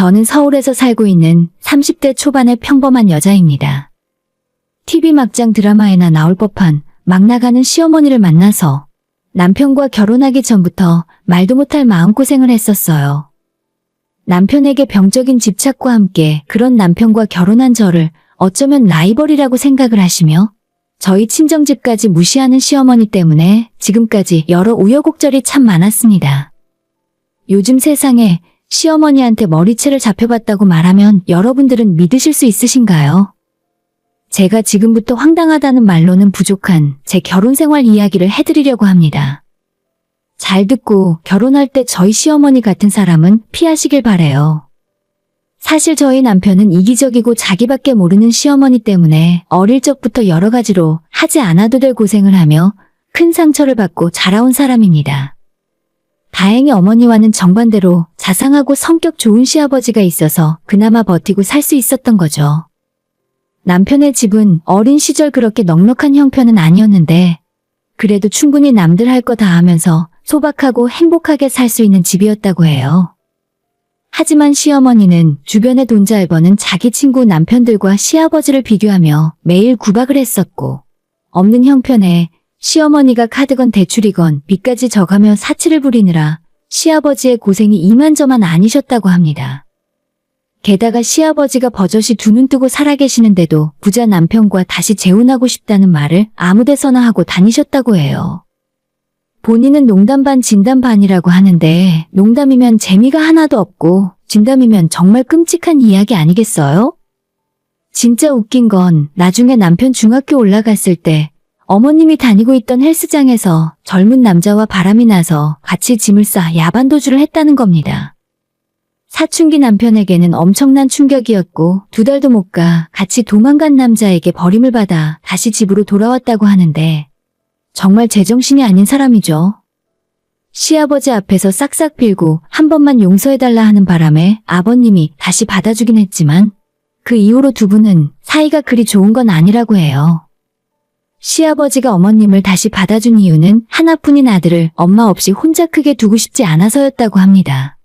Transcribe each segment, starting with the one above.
저는 서울에서 살고 있는 30대 초반의 평범한 여자입니다. TV 막장 드라마에나 나올 법한 막 나가는 시어머니를 만나서 남편과 결혼하기 전부터 말도 못할 마음고생을 했었어요. 남편에게 병적인 집착과 함께 그런 남편과 결혼한 저를 어쩌면 라이벌이라고 생각을 하시며 저희 친정집까지 무시하는 시어머니 때문에 지금까지 여러 우여곡절이 참 많았습니다. 요즘 세상에 시어머니한테 머리채를 잡혀봤다고 말하면 여러분들은 믿으실 수 있으신가요? 제가 지금부터 황당하다는 말로는 부족한 제 결혼생활 이야기를 해드리려고 합니다. 잘 듣고 결혼할 때 저희 시어머니 같은 사람은 피하시길 바래요. 사실 저희 남편은 이기적이고 자기밖에 모르는 시어머니 때문에 어릴 적부터 여러 가지로 하지 않아도 될 고생을 하며 큰 상처를 받고 자라온 사람입니다. 다행히 어머니와는 정반대로 자상하고 성격 좋은 시아버지가 있어서 그나마 버티고 살 수 있었던 거죠. 남편의 집은 어린 시절 그렇게 넉넉한 형편은 아니었는데 그래도 충분히 남들 할 거 다 하면서 소박하고 행복하게 살 수 있는 집이었다고 해요. 하지만 시어머니는 주변에 돈 잘 버는 자기 친구 남편들과 시아버지를 비교하며 매일 구박을 했었고 없는 형편에 시어머니가 카드건 대출이건 빚까지 져가며 사치를 부리느라 시아버지의 고생이 이만저만 아니셨다고 합니다. 게다가 시아버지가 버젓이 두 눈 뜨고 살아계시는데도 부자 남편과 다시 재혼하고 싶다는 말을 아무데서나 하고 다니셨다고 해요. 본인은 농담 반 진담 반이라고 하는데 농담이면 재미가 하나도 없고 진담이면 정말 끔찍한 이야기 아니겠어요? 진짜 웃긴 건 나중에 남편 중학교 올라갔을 때 어머님이 다니고 있던 헬스장에서 젊은 남자와 바람이 나서 같이 짐을 싸 야반도주를 했다는 겁니다. 사춘기 남편에게는 엄청난 충격이었고 2달도 못 가 같이 도망간 남자에게 버림을 받아 다시 집으로 돌아왔다고 하는데 정말 제정신이 아닌 사람이죠. 시아버지 앞에서 싹싹 빌고 한 번만 용서해달라 하는 바람에 아버님이 다시 받아주긴 했지만 그 이후로 두 분은 사이가 그리 좋은 건 아니라고 해요. 시아버지가 어머님을 다시 받아준 이유는 하나뿐인 아들을 엄마 없이 혼자 크게 두고 싶지 않아서였다고 합니다.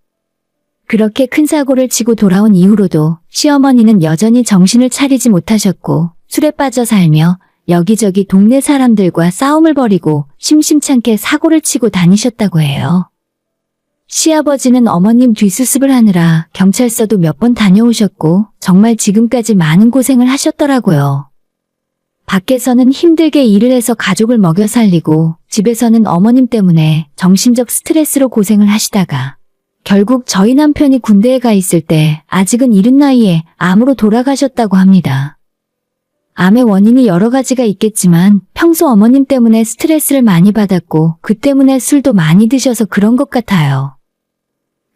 그렇게 큰 사고를 치고 돌아온 이후로도 시어머니는 여전히 정신을 차리지 못하셨고 술에 빠져 살며 여기저기 동네 사람들과 싸움을 벌이고 심심찮게 사고를 치고 다니셨다고 해요. 시아버지는 어머님 뒷수습을 하느라 경찰서도 몇 번 다녀오셨고 정말 지금까지 많은 고생을 하셨더라고요. 밖에서는 힘들게 일을 해서 가족을 먹여 살리고 집에서는 어머님 때문에 정신적 스트레스로 고생을 하시다가 결국 저희 남편이 군대에 가 있을 때 아직은 이른 나이에 암으로 돌아가셨다고 합니다. 암의 원인이 여러 가지가 있겠지만 평소 어머님 때문에 스트레스를 많이 받았고 그 때문에 술도 많이 드셔서 그런 것 같아요.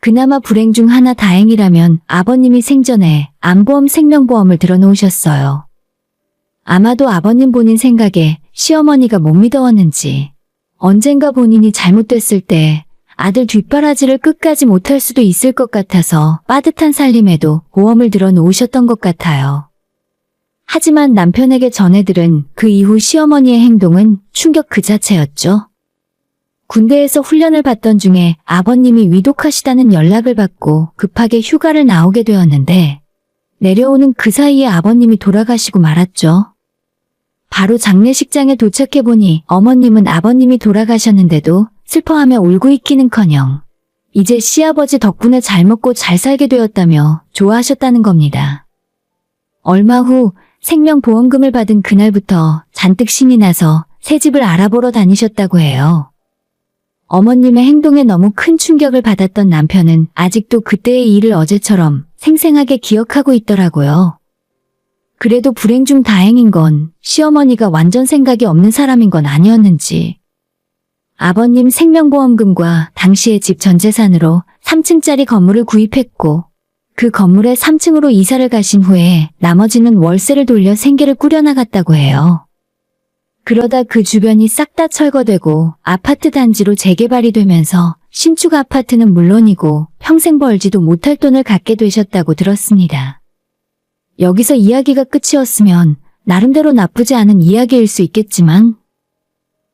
그나마 불행 중 하나 다행이라면 아버님이 생전에 암보험 생명보험을 들어놓으셨어요. 아마도 아버님 본인 생각에 시어머니가 못 믿어왔는지 언젠가 본인이 잘못됐을 때 아들 뒷바라지를 끝까지 못할 수도 있을 것 같아서 빠듯한 살림에도 보험을 들어놓으셨던 것 같아요. 하지만 남편에게 전해들은 그 이후 시어머니의 행동은 충격 그 자체였죠. 군대에서 훈련을 받던 중에 아버님이 위독하시다는 연락을 받고 급하게 휴가를 나오게 되었는데 내려오는 그 사이에 아버님이 돌아가시고 말았죠. 바로 장례식장에 도착해보니 어머님은 아버님이 돌아가셨는데도 슬퍼하며 울고 있기는커녕 이제 시아버지 덕분에 잘 먹고 잘 살게 되었다며 좋아하셨다는 겁니다. 얼마 후 생명보험금을 받은 그날부터 잔뜩 신이 나서 새 집을 알아보러 다니셨다고 해요. 어머님의 행동에 너무 큰 충격을 받았던 남편은 아직도 그때의 일을 어제처럼 생생하게 기억하고 있더라고요. 그래도 불행 중 다행인 건 시어머니가 완전 생각이 없는 사람인 건 아니었는지. 아버님 생명보험금과 당시의 집 전 재산으로 3층짜리 건물을 구입했고 그 건물에 3층으로 이사를 가신 후에 나머지는 월세를 돌려 생계를 꾸려나갔다고 해요. 그러다 그 주변이 싹 다 철거되고 아파트 단지로 재개발이 되면서 신축 아파트는 물론이고 평생 벌지도 못할 돈을 갖게 되셨다고 들었습니다. 여기서 이야기가 끝이었으면 나름대로 나쁘지 않은 이야기일 수 있겠지만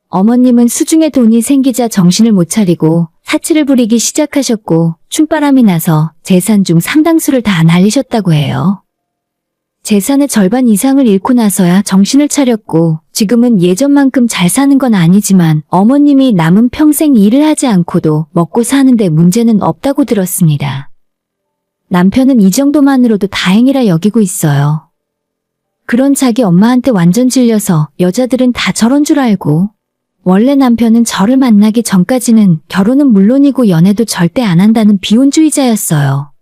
어머님은 수중에 돈이 생기자 정신을 못 차리고 사치를 부리기 시작하셨고 춤바람이 나서 재산 중 상당수를 다 날리셨다고 해요. 재산의 절반 이상을 잃고 나서야 정신을 차렸고 지금은 예전만큼 잘 사는 건 아니지만 어머님이 남은 평생 일을 하지 않고도 먹고 사는데 문제는 없다고 들었습니다. 남편은 이 정도만으로도 다행이라 여기고 있어요. 그런 자기 엄마한테 완전 질려서 여자들은 다 저런 줄 알고 원래 남편은 저를 만나기 전까지는 결혼은 물론이고 연애도 절대 안 한다는 비혼주의자였어요.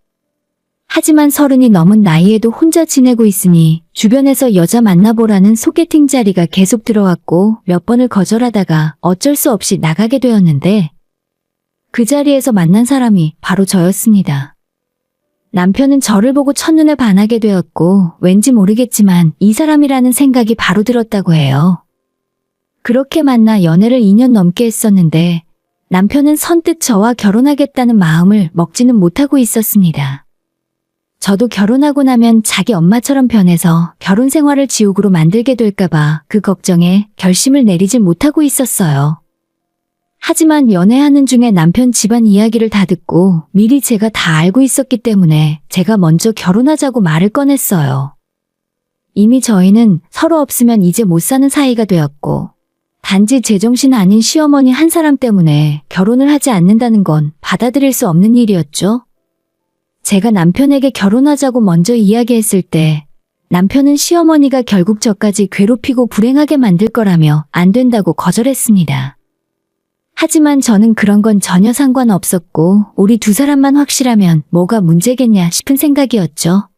하지만 30이 넘은 나이에도 혼자 지내고 있으니 주변에서 여자 만나보라는 소개팅 자리가 계속 들어왔고 몇 번을 거절하다가 어쩔 수 없이 나가게 되었는데 그 자리에서 만난 사람이 바로 저였습니다. 남편은 저를 보고 첫눈에 반하게 되었고 왠지 모르겠지만 이 사람이라는 생각이 바로 들었다고 해요. 그렇게 만나 연애를 2년 넘게 했었는데 남편은 선뜻 저와 결혼하겠다는 마음을 먹지는 못하고 있었습니다. 저도 결혼하고 나면 자기 엄마처럼 변해서 결혼 생활을 지옥으로 만들게 될까봐 그 걱정에 결심을 내리질 못하고 있었어요. 하지만 연애하는 중에 남편 집안 이야기를 다 듣고 미리 제가 다 알고 있었기 때문에 제가 먼저 결혼하자고 말을 꺼냈어요. 이미 저희는 서로 없으면 이제 못 사는 사이가 되었고 단지 제정신 아닌 시어머니 한 사람 때문에 결혼을 하지 않는다는 건 받아들일 수 없는 일이었죠. 제가 남편에게 결혼하자고 먼저 이야기했을 때 남편은 시어머니가 결국 저까지 괴롭히고 불행하게 만들 거라며 안 된다고 거절했습니다. 하지만 저는 그런 건 전혀 상관없었고 우리 두 사람만 확실하면 뭐가 문제겠냐 싶은 생각이었죠.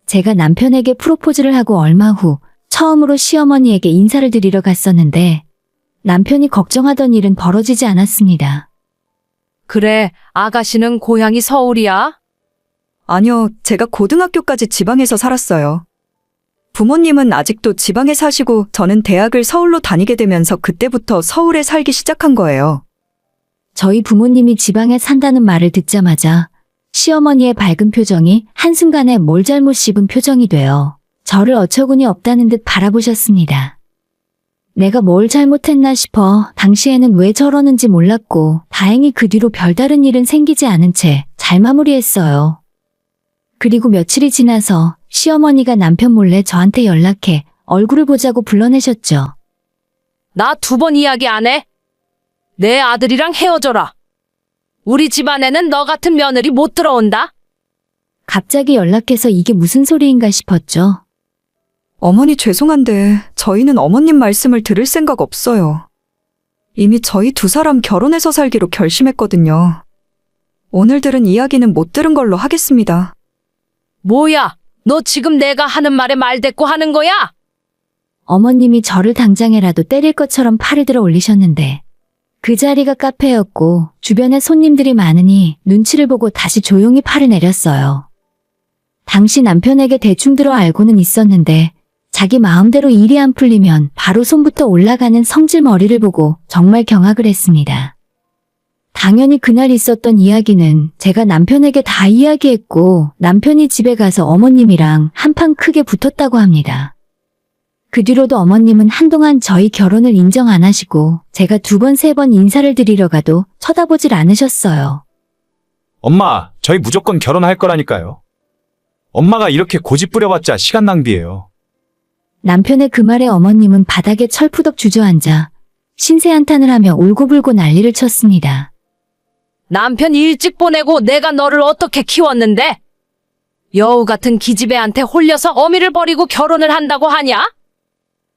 제가 남편에게 프로포즈를 하고 얼마 후 처음으로 시어머니에게 인사를 드리러 갔었는데 남편이 걱정하던 일은 벌어지지 않았습니다. 그래, 아가씨는 고향이 서울이야? 아니요, 제가 고등학교까지 지방에서 살았어요. 부모님은 아직도 지방에 사시고 저는 대학을 서울로 다니게 되면서 그때부터 서울에 살기 시작한 거예요. 저희 부모님이 지방에 산다는 말을 듣자마자 시어머니의 밝은 표정이 한순간에 뭘 잘못 씹은 표정이 되어 저를 어처구니 없다는 듯 바라보셨습니다. 내가 뭘 잘못했나 싶어 당시에는 왜 저러는지 몰랐고 다행히 그 뒤로 별다른 일은 생기지 않은 채 잘 마무리했어요. 그리고 며칠이 지나서 시어머니가 남편 몰래 저한테 연락해 얼굴을 보자고 불러내셨죠. 나 2번 이야기 안 해? 내 아들이랑 헤어져라. 우리 집안에는 너 같은 며느리 못 들어온다. 갑자기 연락해서 이게 무슨 소리인가 싶었죠. 어머니 죄송한데 저희는 어머님 말씀을 들을 생각 없어요. 이미 저희 두 사람 결혼해서 살기로 결심했거든요. 오늘 들은 이야기는 못 들은 걸로 하겠습니다. 뭐야, 너 지금 내가 하는 말에 말대꾸 하는 거야? 어머님이 저를 당장에라도 때릴 것처럼 팔을 들어 올리셨는데 그 자리가 카페였고 주변에 손님들이 많으니 눈치를 보고 다시 조용히 팔을 내렸어요. 당시 남편에게 대충 들어 알고는 있었는데 자기 마음대로 일이 안 풀리면 바로 손부터 올라가는 성질머리를 보고 정말 경악을 했습니다. 당연히 그날 있었던 이야기는 제가 남편에게 다 이야기했고 남편이 집에 가서 어머님이랑 한판 크게 붙었다고 합니다. 그 뒤로도 어머님은 한동안 저희 결혼을 인정 안 하시고 제가 2번, 3번 인사를 드리러 가도 쳐다보질 않으셨어요. 엄마, 저희 무조건 결혼할 거라니까요. 엄마가 이렇게 고집 부려봤자 시간 낭비예요. 남편의 그 말에 어머님은 바닥에 철푸덕 주저앉아 신세 한탄을 하며 울고불고 난리를 쳤습니다. 남편 일찍 보내고 내가 너를 어떻게 키웠는데? 여우 같은 기집애한테 홀려서 어미를 버리고 결혼을 한다고 하냐?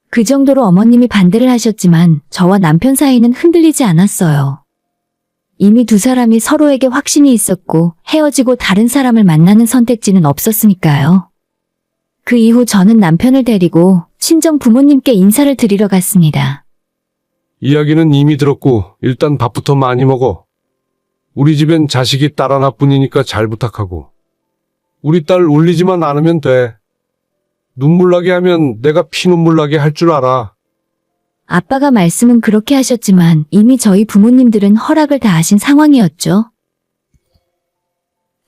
그 정도로 어머님이 반대를 하셨지만 저와 남편 사이는 흔들리지 않았어요. 이미 두 사람이 서로에게 확신이 있었고 헤어지고 다른 사람을 만나는 선택지는 없었으니까요. 그 이후 저는 남편을 데리고 친정 부모님께 인사를 드리러 갔습니다. 이야기는 이미 들었고 일단 밥부터 많이 먹어. 우리 집엔 자식이 딸 하나뿐이니까 잘 부탁하고. 우리 딸 울리지만 않으면 돼. 눈물 나게 하면 내가 피눈물 나게 할 줄 알아. 아빠가 말씀은 그렇게 하셨지만 이미 저희 부모님들은 허락을 다 하신 상황이었죠.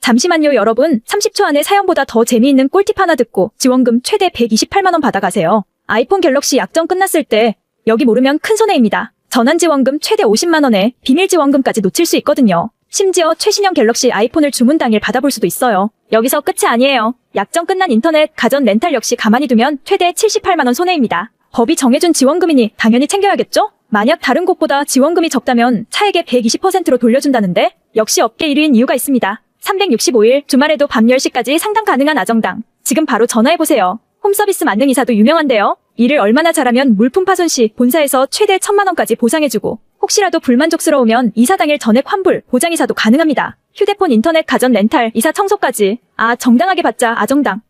잠시만요, 여러분. 30초 안에 사연보다 더 재미있는 꿀팁 하나 듣고 지원금 최대 128만 원 받아가세요. 아이폰 갤럭시 약정 끝났을 때 여기 모르면 큰 손해입니다. 전환지원금 최대 50만 원에 비밀지원금까지 놓칠 수 있거든요. 심지어 최신형 갤럭시 아이폰을 주문 당일 받아볼 수도 있어요. 여기서 끝이 아니에요. 약정 끝난 인터넷, 가전 렌탈 역시 가만히 두면 최대 78만 원 손해입니다. 법이 정해준 지원금이니 당연히 챙겨야겠죠? 만약 다른 곳보다 지원금이 적다면 차액의 120%로 돌려준다는데 역시 업계 1위인 이유가 있습니다. 365일 주말에도 밤 10시까지 상담 가능한 아정당. 지금 바로 전화해보세요. 홈서비스 만능 이사도 유명한데요. 일을 얼마나 잘하면 물품 파손 시 본사에서 최대 1,000만 원까지 보상해주고 혹시라도 불만족스러우면 이사 당일 전액 환불, 보장이사도 가능합니다. 휴대폰, 인터넷, 가전 렌탈, 이사 청소까지. 정당하게 받자 아정당.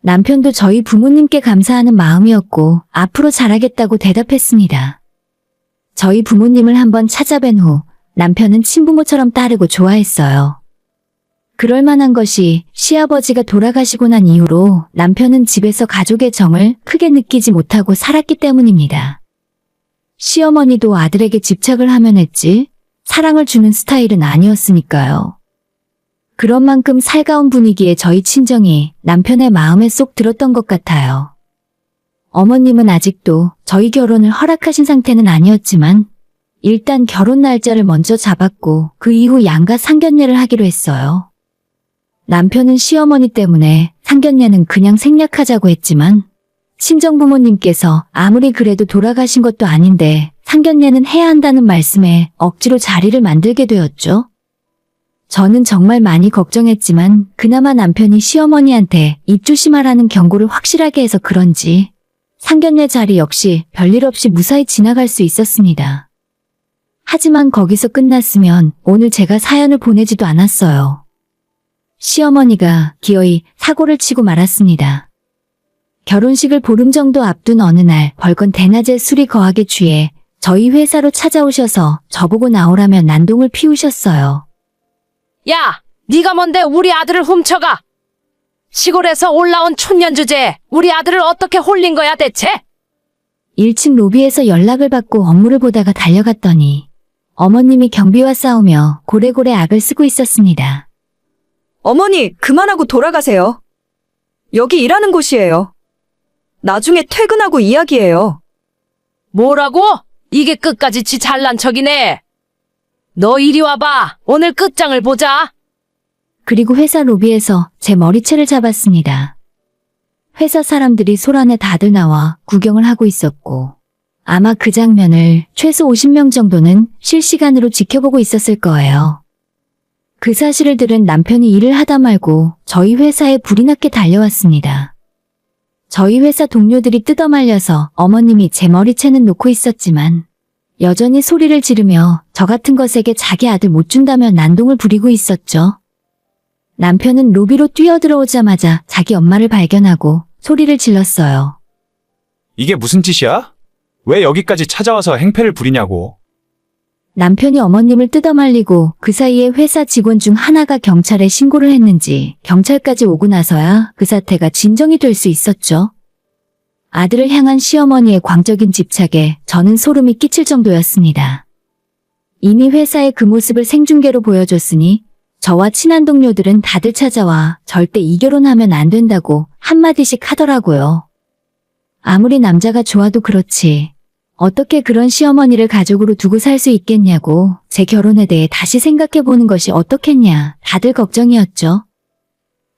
남편도 저희 부모님께 감사하는 마음이었고 앞으로 잘하겠다고 대답했습니다. 저희 부모님을 한번 찾아뵌 후 남편은 친부모처럼 따르고 좋아했어요. 그럴 만한 것이 시아버지가 돌아가시고 난 이후로 남편은 집에서 가족의 정을 크게 느끼지 못하고 살았기 때문입니다. 시어머니도 아들에게 집착을 하면 했지 사랑을 주는 스타일은 아니었으니까요. 그런 만큼 살가운 분위기에 저희 친정이 남편의 마음에 쏙 들었던 것 같아요. 어머님은 아직도 저희 결혼을 허락하신 상태는 아니었지만 일단 결혼 날짜를 먼저 잡았고 그 이후 양가 상견례를 하기로 했어요. 남편은 시어머니 때문에 상견례는 그냥 생략하자고 했지만 친정부모님께서 아무리 그래도 돌아가신 것도 아닌데 상견례는 해야 한다는 말씀에 억지로 자리를 만들게 되었죠. 저는 정말 많이 걱정했지만 그나마 남편이 시어머니한테 입 조심하라는 경고를 확실하게 해서 그런지 상견례 자리 역시 별일 없이 무사히 지나갈 수 있었습니다. 하지만 거기서 끝났으면 오늘 제가 사연을 보내지도 않았어요. 시어머니가 기어이 사고를 치고 말았습니다. 결혼식을 보름 정도 앞둔 어느 날 벌건 대낮에 술이 거하게 취해 저희 회사로 찾아오셔서 저보고 나오라며 난동을 피우셨어요. 야, 네가 뭔데 우리 아들을 훔쳐가? 시골에서 올라온 촌년 주제에 우리 아들을 어떻게 홀린 거야 대체? 1층 로비에서 연락을 받고 업무를 보다가 달려갔더니 어머님이 경비와 싸우며 고래고래 악을 쓰고 있었습니다. 어머니, 그만하고 돌아가세요. 여기 일하는 곳이에요. 나중에 퇴근하고 이야기해요. 뭐라고? 이게 끝까지 지 잘난 척이네. 너 이리 와봐. 오늘 끝장을 보자. 그리고 회사 로비에서 제 머리채를 잡았습니다. 회사 사람들이 소란에 다들 나와 구경을 하고 있었고 아마 그 장면을 최소 50명 정도는 실시간으로 지켜보고 있었을 거예요. 그 사실을 들은 남편이 일을 하다 말고 저희 회사에 불이 났게 달려왔습니다. 저희 회사 동료들이 뜯어말려서 어머님이 제 머리채는 놓고 있었지만 여전히 소리를 지르며 저 같은 것에게 자기 아들 못 준다며 난동을 부리고 있었죠. 남편은 로비로 뛰어들어오자마자 자기 엄마를 발견하고 소리를 질렀어요. 이게 무슨 짓이야? 왜 여기까지 찾아와서 행패를 부리냐고. 남편이 어머님을 뜯어말리고 그 사이에 회사 직원 중 하나가 경찰에 신고를 했는지 경찰까지 오고 나서야 그 사태가 진정이 될 수 있었죠. 아들을 향한 시어머니의 광적인 집착에 저는 소름이 끼칠 정도였습니다. 이미 회사의 그 모습을 생중계로 보여줬으니 저와 친한 동료들은 다들 찾아와 절대 이 결혼하면 안 된다고 한마디씩 하더라고요. 아무리 남자가 좋아도 그렇지. 어떻게 그런 시어머니를 가족으로 두고 살 수 있겠냐고 제 결혼에 대해 다시 생각해보는 것이 어떻겠냐 다들 걱정이었죠.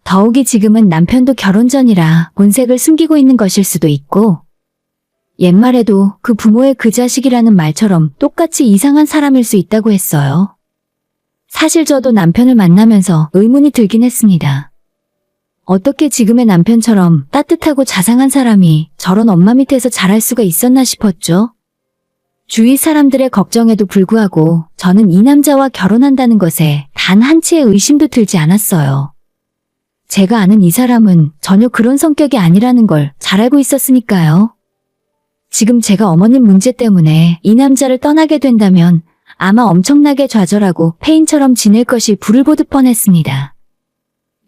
더욱이 지금은 남편도 결혼 전이라 본색을 숨기고 있는 것일 수도 있고 옛말에도 그 부모의 그 자식이라는 말처럼 똑같이 이상한 사람일 수 있다고 했어요. 사실 저도 남편을 만나면서 의문이 들긴 했습니다. 어떻게 지금의 남편처럼 따뜻하고 자상한 사람이 저런 엄마 밑에서 자랄 수가 있었나 싶었죠. 주위 사람들의 걱정에도 불구하고 저는 이 남자와 결혼한다는 것에 단 한치의 의심도 들지 않았어요. 제가 아는 이 사람은 전혀 그런 성격이 아니라는 걸 잘 알고 있었으니까요. 지금 제가 어머님 문제 때문에 이 남자를 떠나게 된다면 아마 엄청나게 좌절하고 폐인처럼 지낼 것이 불을 보듯 뻔했습니다.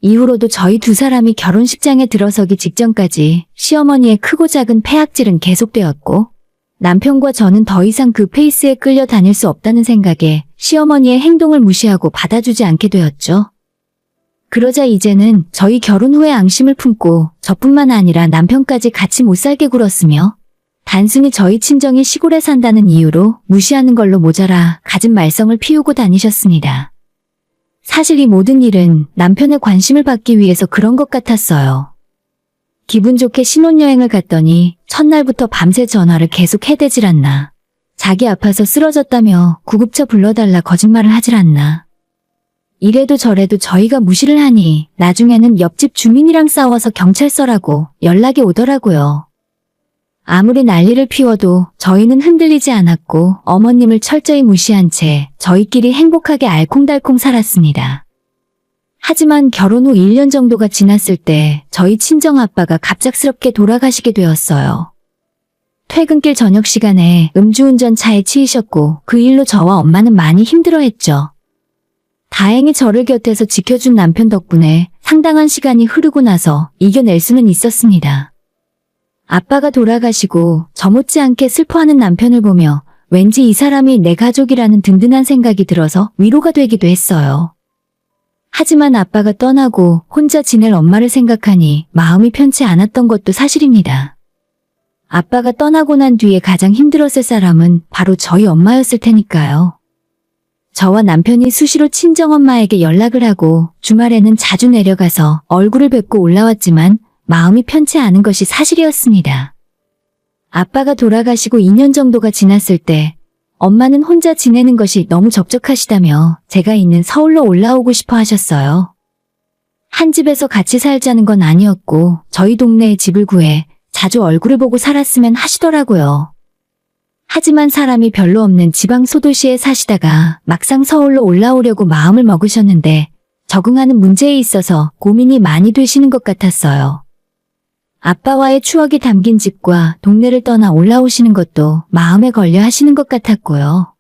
이후로도 저희 두 사람이 결혼식장에 들어서기 직전까지 시어머니의 크고 작은 폐악질은 계속되었고 남편과 저는 더 이상 그 페이스에 끌려 다닐 수 없다는 생각에 시어머니의 행동을 무시하고 받아주지 않게 되었죠. 그러자 이제는 저희 결혼 후에 앙심을 품고 저뿐만 아니라 남편까지 같이 못 살게 굴었으며 단순히 저희 친정이 시골에 산다는 이유로 무시하는 걸로 모자라 갖은 말썽을 피우고 다니셨습니다. 사실 이 모든 일은 남편의 관심을 받기 위해서 그런 것 같았어요. 기분 좋게 신혼여행을 갔더니 첫날부터 밤새 전화를 계속 해대질 않나. 자기 아파서 쓰러졌다며 구급차 불러달라 거짓말을 하질 않나. 이래도 저래도 저희가 무시를 하니 나중에는 옆집 주민이랑 싸워서 경찰서라고 연락이 오더라고요. 아무리 난리를 피워도 저희는 흔들리지 않았고 어머님을 철저히 무시한 채 저희끼리 행복하게 알콩달콩 살았습니다. 하지만 결혼 후 1년 정도가 지났을 때 저희 친정아빠가 갑작스럽게 돌아가시게 되었어요. 퇴근길 저녁 시간에 음주운전 차에 치이셨고 그 일로 저와 엄마는 많이 힘들어했죠. 다행히 저를 곁에서 지켜준 남편 덕분에 상당한 시간이 흐르고 나서 이겨낼 수는 있었습니다. 아빠가 돌아가시고 저 못지않게 슬퍼하는 남편을 보며 왠지 이 사람이 내 가족이라는 든든한 생각이 들어서 위로가 되기도 했어요. 하지만 아빠가 떠나고 혼자 지낼 엄마를 생각하니 마음이 편치 않았던 것도 사실입니다. 아빠가 떠나고 난 뒤에 가장 힘들었을 사람은 바로 저희 엄마였을 테니까요. 저와 남편이 수시로 친정엄마에게 연락을 하고 주말에는 자주 내려가서 얼굴을 뵙고 올라왔지만 마음이 편치 않은 것이 사실이었습니다. 아빠가 돌아가시고 2년 정도가 지났을 때 엄마는 혼자 지내는 것이 너무 적적하시다며 제가 있는 서울로 올라오고 싶어 하셨어요. 한 집에서 같이 살자는 건 아니었고 저희 동네에 집을 구해 자주 얼굴을 보고 살았으면 하시더라고요. 하지만 사람이 별로 없는 지방 소도시에 사시다가 막상 서울로 올라오려고 마음을 먹으셨는데 적응하는 문제에 있어서 고민이 많이 되시는 것 같았어요. 아빠와의 추억이 담긴 집과 동네를 떠나 올라오시는 것도 마음에 걸려 하시는 것 같았고요.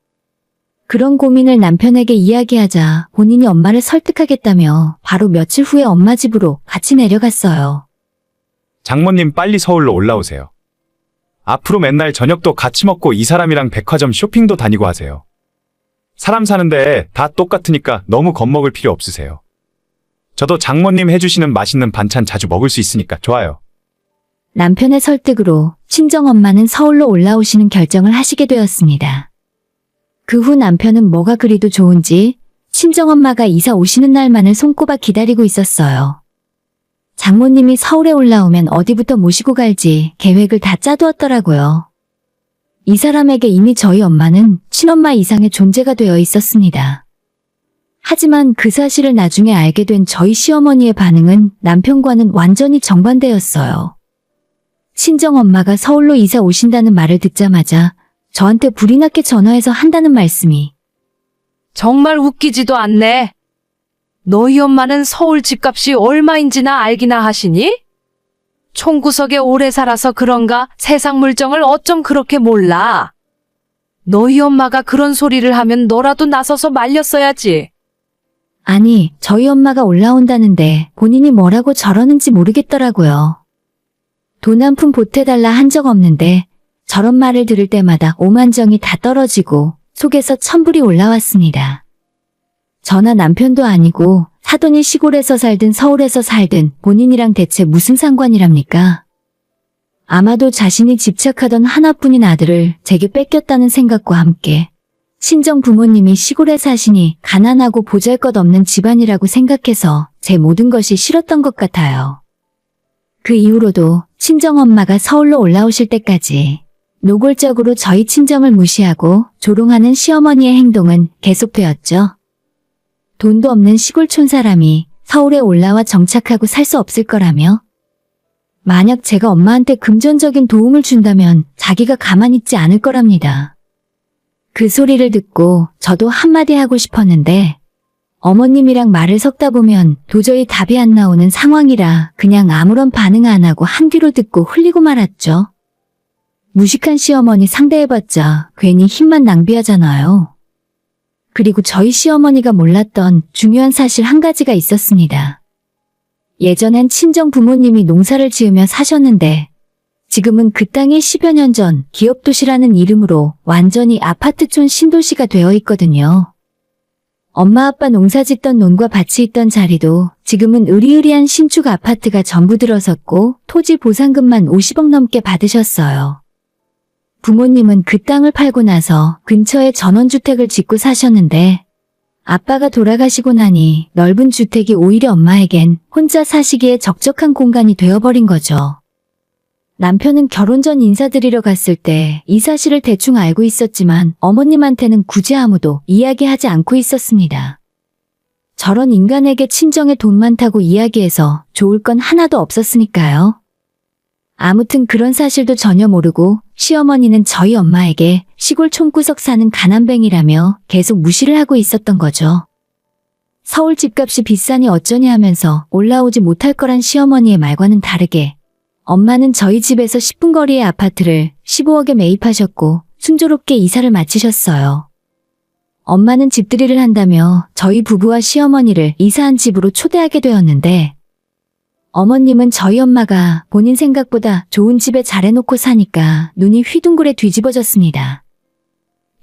그런 고민을 남편에게 이야기하자 본인이 엄마를 설득하겠다며 바로 며칠 후에 엄마 집으로 같이 내려갔어요. 장모님 빨리 서울로 올라오세요. 앞으로 맨날 저녁도 같이 먹고 이 사람이랑 백화점 쇼핑도 다니고 하세요. 사람 사는데 다 똑같으니까 너무 겁먹을 필요 없으세요. 저도 장모님 해주시는 맛있는 반찬 자주 먹을 수 있으니까 좋아요. 남편의 설득으로 친정엄마는 서울로 올라오시는 결정을 하시게 되었습니다. 그 후 남편은 뭐가 그리도 좋은지 친정엄마가 이사 오시는 날만을 손꼽아 기다리고 있었어요. 장모님이 서울에 올라오면 어디부터 모시고 갈지 계획을 다 짜두었더라고요. 이 사람에게 이미 저희 엄마는 친엄마 이상의 존재가 되어 있었습니다. 하지만 그 사실을 나중에 알게 된 저희 시어머니의 반응은 남편과는 완전히 정반대였어요. 친정엄마가 서울로 이사 오신다는 말을 듣자마자 저한테 불이 났게 전화해서 한다는 말씀이 정말 웃기지도 않네. 너희 엄마는 서울 집값이 얼마인지나 알기나 하시니? 총구석에 오래 살아서 그런가 세상 물정을 어쩜 그렇게 몰라. 너희 엄마가 그런 소리를 하면 너라도 나서서 말렸어야지. 아니, 저희 엄마가 올라온다는데 본인이 뭐라고 저러는지 모르겠더라고요. 돈 한 푼 보태달라 한 적 없는데 저런 말을 들을 때마다 오만정이 다 떨어지고 속에서 천불이 올라왔습니다. 저나 남편도 아니고 사돈이 시골에서 살든 서울에서 살든 본인이랑 대체 무슨 상관이랍니까? 아마도 자신이 집착하던 하나뿐인 아들을 제게 뺏겼다는 생각과 함께 친정 부모님이 시골에 사시니 가난하고 보잘것없는 집안이라고 생각해서 제 모든 것이 싫었던 것 같아요. 그 이후로도 친정엄마가 서울로 올라오실 때까지 노골적으로 저희 친정을 무시하고 조롱하는 시어머니의 행동은 계속되었죠. 돈도 없는 시골촌 사람이 서울에 올라와 정착하고 살 수 없을 거라며? 만약 제가 엄마한테 금전적인 도움을 준다면 자기가 가만히 있지 않을 거랍니다. 그 소리를 듣고 저도 한마디 하고 싶었는데 어머님이랑 말을 섞다 보면 도저히 답이 안 나오는 상황이라 그냥 아무런 반응 안 하고 한 귀로 듣고 흘리고 말았죠. 무식한 시어머니 상대해봤자 괜히 힘만 낭비하잖아요. 그리고 저희 시어머니가 몰랐던 중요한 사실 한 가지가 있었습니다. 예전엔 친정 부모님이 농사를 지으며 사셨는데 지금은 그 땅이 10여 년 전 기업도시라는 이름으로 완전히 아파트촌 신도시가 되어 있거든요. 엄마 아빠 농사 짓던 논과 밭이 있던 자리도 지금은 으리으리한 신축 아파트가 전부 들어섰고 토지 보상금만 50억 넘게 받으셨어요. 부모님은 그 땅을 팔고 나서 근처에 전원주택을 짓고 사셨는데 아빠가 돌아가시고 나니 넓은 주택이 오히려 엄마에겐 혼자 사시기에 적적한 공간이 되어버린 거죠. 남편은 결혼 전 인사드리러 갔을 때 이 사실을 대충 알고 있었지만 어머님한테는 굳이 아무도 이야기하지 않고 있었습니다. 저런 인간에게 친정에 돈 많다고 이야기해서 좋을 건 하나도 없었으니까요. 아무튼 그런 사실도 전혀 모르고 시어머니는 저희 엄마에게 시골 촌구석 사는 가난뱅이라며 계속 무시를 하고 있었던 거죠. 서울 집값이 비싸니 어쩌니 하면서 올라오지 못할 거란 시어머니의 말과는 다르게 엄마는 저희 집에서 10분 거리의 아파트를 15억에 매입하셨고 순조롭게 이사를 마치셨어요. 엄마는 집들이를 한다며 저희 부부와 시어머니를 이사한 집으로 초대하게 되었는데 어머님은 저희 엄마가 본인 생각보다 좋은 집에 잘해놓고 사니까 눈이 휘둥그레 뒤집어졌습니다.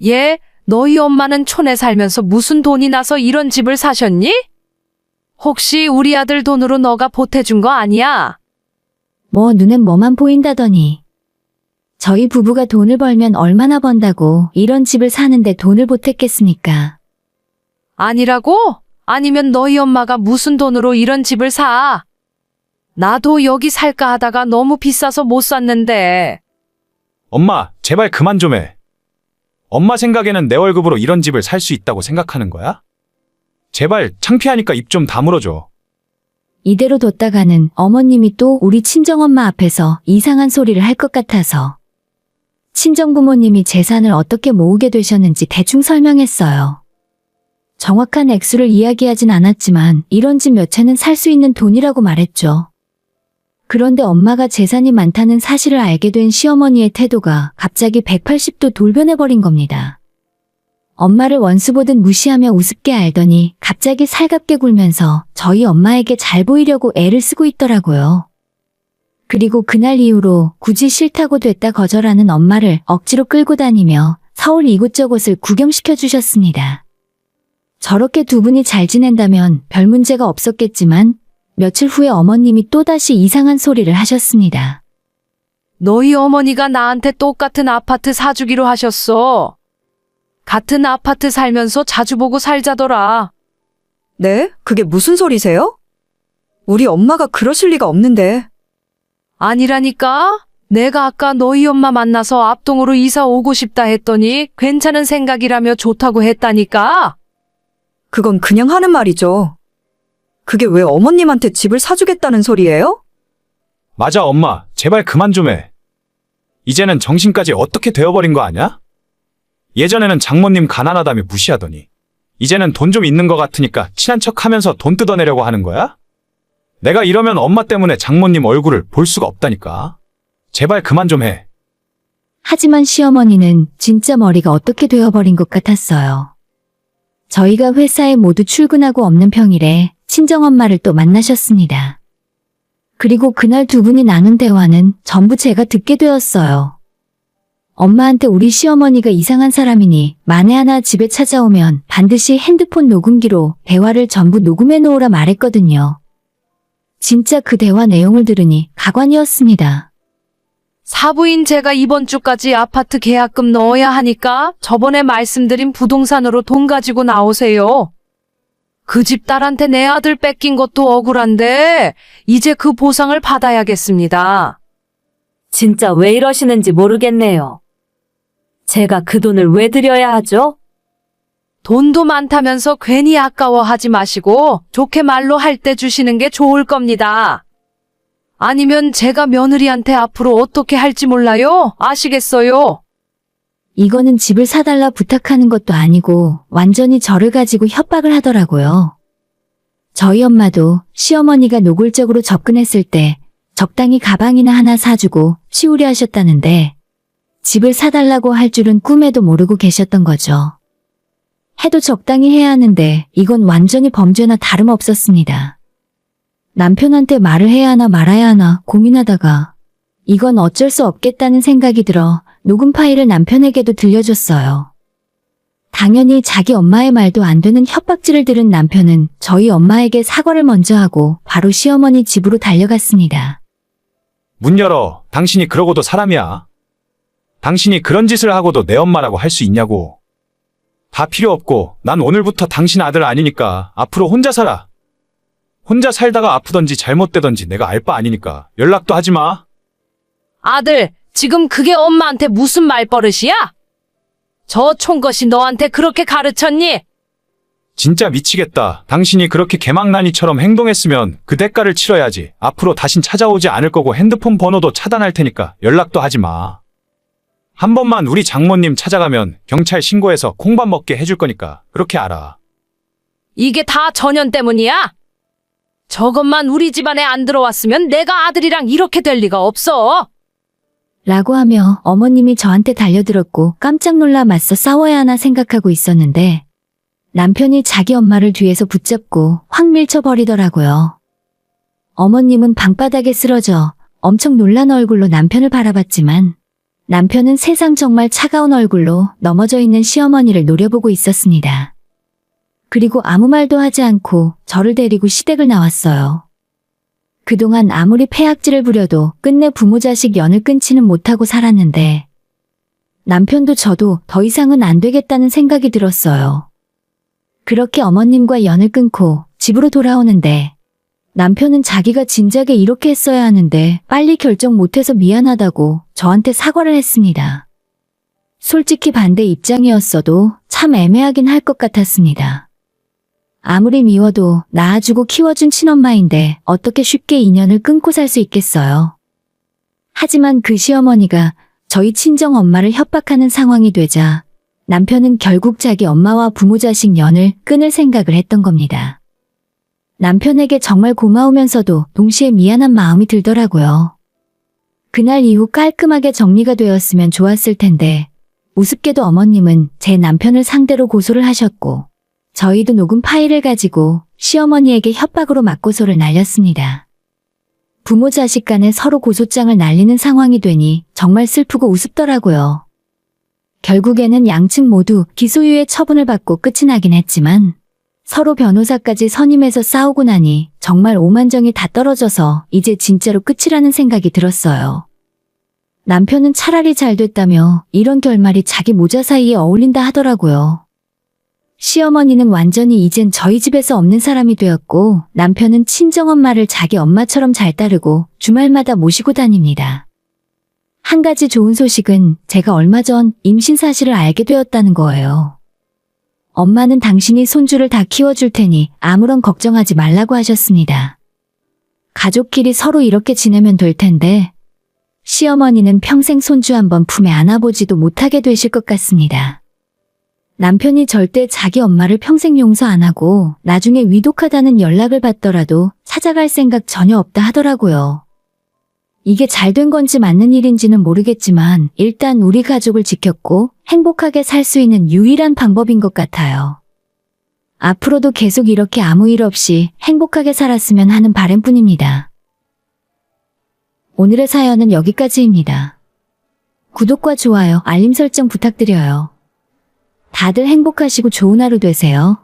얘, 너희 엄마는 촌에 살면서 무슨 돈이 나서 이런 집을 사셨니? 혹시 우리 아들 돈으로 너가 보태준 거 아니야? 뭐 눈엔 뭐만 보인다더니. 저희 부부가 돈을 벌면 얼마나 번다고 이런 집을 사는데 돈을 보탰겠습니까? 아니라고? 아니면 너희 엄마가 무슨 돈으로 이런 집을 사? 나도 여기 살까 하다가 너무 비싸서 못 샀는데. 엄마, 제발 그만 좀 해. 엄마 생각에는 내 월급으로 이런 집을 살 수 있다고 생각하는 거야? 제발 창피하니까 입 좀 다물어줘. 이대로 뒀다가는 어머님이 또 우리 친정엄마 앞에서 이상한 소리를 할 것 같아서 친정부모님이 재산을 어떻게 모으게 되셨는지 대충 설명했어요. 정확한 액수를 이야기하진 않았지만 이런 집 몇 채는 살 수 있는 돈이라고 말했죠. 그런데 엄마가 재산이 많다는 사실을 알게 된 시어머니의 태도가 갑자기 180도 돌변해버린 겁니다. 엄마를 원수 보듯 무시하며 우습게 알더니 갑자기 살갑게 굴면서 저희 엄마에게 잘 보이려고 애를 쓰고 있더라고요. 그리고 그날 이후로 굳이 싫다고 됐다 거절하는 엄마를 억지로 끌고 다니며 서울 이곳저곳을 구경시켜 주셨습니다. 저렇게 두 분이 잘 지낸다면 별 문제가 없었겠지만 며칠 후에 어머님이 또다시 이상한 소리를 하셨습니다. 너희 어머니가 나한테 똑같은 아파트 사주기로 하셨어. 같은 아파트 살면서 자주 보고 살자더라. 네? 그게 무슨 소리세요? 우리 엄마가 그러실 리가 없는데. 아니라니까? 내가 아까 너희 엄마 만나서 앞동으로 이사 오고 싶다 했더니 괜찮은 생각이라며 좋다고 했다니까? 그건 그냥 하는 말이죠. 그게 왜 어머님한테 집을 사주겠다는 소리예요? 맞아, 엄마. 제발 그만 좀 해. 이제는 정신까지 어떻게 되어버린 거 아냐? 예전에는 장모님 가난하다며 무시하더니 이제는 돈 좀 있는 것 같으니까 친한 척 하면서 돈 뜯어내려고 하는 거야? 내가 이러면 엄마 때문에 장모님 얼굴을 볼 수가 없다니까. 제발 그만 좀 해. 하지만 시어머니는 진짜 머리가 어떻게 되어버린 것 같았어요. 저희가 회사에 모두 출근하고 없는 평일에 친정엄마를 또 만나셨습니다. 그리고 그날 두 분이 나눈 대화는 전부 제가 듣게 되었어요. 엄마한테 우리 시어머니가 이상한 사람이니 만에 하나 집에 찾아오면 반드시 핸드폰 녹음기로 대화를 전부 녹음해 놓으라 말했거든요. 진짜 그 대화 내용을 들으니 가관이었습니다. 사부인 제가 이번 주까지 아파트 계약금 넣어야 하니까 저번에 말씀드린 부동산으로 돈 가지고 나오세요. 그 집 딸한테 내 아들 뺏긴 것도 억울한데 이제 그 보상을 받아야겠습니다. 진짜 왜 이러시는지 모르겠네요. 제가 그 돈을 왜 드려야 하죠? 돈도 많다면서 괜히 아까워하지 마시고 좋게 말로 할 때 주시는 게 좋을 겁니다. 아니면 제가 며느리한테 앞으로 어떻게 할지 몰라요? 아시겠어요? 이거는 집을 사달라 부탁하는 것도 아니고 완전히 저를 가지고 협박을 하더라고요. 저희 엄마도 시어머니가 노골적으로 접근했을 때 적당히 가방이나 하나 사주고 치우려 하셨다는데 집을 사달라고 할 줄은 꿈에도 모르고 계셨던 거죠. 해도 적당히 해야 하는데 이건 완전히 범죄나 다름없었습니다. 남편한테 말을 해야 하나 말아야 하나 고민하다가 이건 어쩔 수 없겠다는 생각이 들어 녹음 파일을 남편에게도 들려줬어요. 당연히 자기 엄마의 말도 안 되는 협박질을 들은 남편은 저희 엄마에게 사과를 먼저 하고 바로 시어머니 집으로 달려갔습니다. 문 열어. 당신이 그러고도 사람이야. 당신이 그런 짓을 하고도 내 엄마라고 할 수 있냐고. 다 필요 없고 난 오늘부터 당신 아들 아니니까 앞으로 혼자 살아. 혼자 살다가 아프던지 잘못되던지 내가 알 바 아니니까 연락도 하지 마. 아들, 지금 그게 엄마한테 무슨 말버릇이야? 저 총것이 너한테 그렇게 가르쳤니? 진짜 미치겠다. 당신이 그렇게 개망나니처럼 행동했으면 그 대가를 치러야지. 앞으로 다신 찾아오지 않을 거고 핸드폰 번호도 차단할 테니까 연락도 하지 마. 한 번만 우리 장모님 찾아가면 경찰 신고해서 콩밥 먹게 해줄 거니까 그렇게 알아. 이게 다 전현 때문이야? 저것만 우리 집안에 안 들어왔으면 내가 아들이랑 이렇게 될 리가 없어. 라고 하며 어머님이 저한테 달려들었고 깜짝 놀라 맞서 싸워야 하나 생각하고 있었는데 남편이 자기 엄마를 뒤에서 붙잡고 확 밀쳐버리더라고요. 어머님은 방바닥에 쓰러져 엄청 놀란 얼굴로 남편을 바라봤지만 남편은 세상 정말 차가운 얼굴로 넘어져 있는 시어머니를 노려보고 있었습니다. 그리고 아무 말도 하지 않고 저를 데리고 시댁을 나왔어요. 그동안 아무리 폐악질을 부려도 끝내 부모 자식 연을 끊지는 못하고 살았는데 남편도 저도 더 이상은 안 되겠다는 생각이 들었어요. 그렇게 어머님과 연을 끊고 집으로 돌아오는데 남편은 자기가 진작에 이렇게 했어야 하는데 빨리 결정 못해서 미안하다고 저한테 사과를 했습니다. 솔직히 반대 입장이었어도 참 애매하긴 할 것 같았습니다. 아무리 미워도 낳아주고 키워준 친엄마인데 어떻게 쉽게 인연을 끊고 살 수 있겠어요. 하지만 그 시어머니가 저희 친정엄마를 협박하는 상황이 되자 남편은 결국 자기 엄마와 부모 자식 연을 끊을 생각을 했던 겁니다. 남편에게 정말 고마우면서도 동시에 미안한 마음이 들더라고요. 그날 이후 깔끔하게 정리가 되었으면 좋았을 텐데 우습게도 어머님은 제 남편을 상대로 고소를 하셨고 저희도 녹음 파일을 가지고 시어머니에게 협박으로 맞고소를 날렸습니다. 부모 자식 간에 서로 고소장을 날리는 상황이 되니 정말 슬프고 우습더라고요. 결국에는 양측 모두 기소유예 처분을 받고 끝이 나긴 했지만 서로 변호사까지 선임해서 싸우고 나니 정말 오만정이 다 떨어져서 이제 진짜로 끝이라는 생각이 들었어요. 남편은 차라리 잘 됐다며 이런 결말이 자기 모자 사이에 어울린다 하더라고요. 시어머니는 완전히 이젠 저희 집에서 없는 사람이 되었고 남편은 친정엄마를 자기 엄마처럼 잘 따르고 주말마다 모시고 다닙니다. 한 가지 좋은 소식은 제가 얼마 전 임신 사실을 알게 되었다는 거예요. 엄마는 당신이 손주를 다 키워줄 테니 아무런 걱정하지 말라고 하셨습니다. 가족끼리 서로 이렇게 지내면 될 텐데 시어머니는 평생 손주 한번 품에 안아보지도 못하게 되실 것 같습니다. 남편이 절대 자기 엄마를 평생 용서 안 하고 나중에 위독하다는 연락을 받더라도 찾아갈 생각 전혀 없다 하더라고요. 이게 잘된 건지 맞는 일인지는 모르겠지만 일단 우리 가족을 지켰고 행복하게 살 수 있는 유일한 방법인 것 같아요. 앞으로도 계속 이렇게 아무 일 없이 행복하게 살았으면 하는 바람뿐입니다. 오늘의 사연은 여기까지입니다. 구독과 좋아요, 알림 설정 부탁드려요. 다들 행복하시고 좋은 하루 되세요.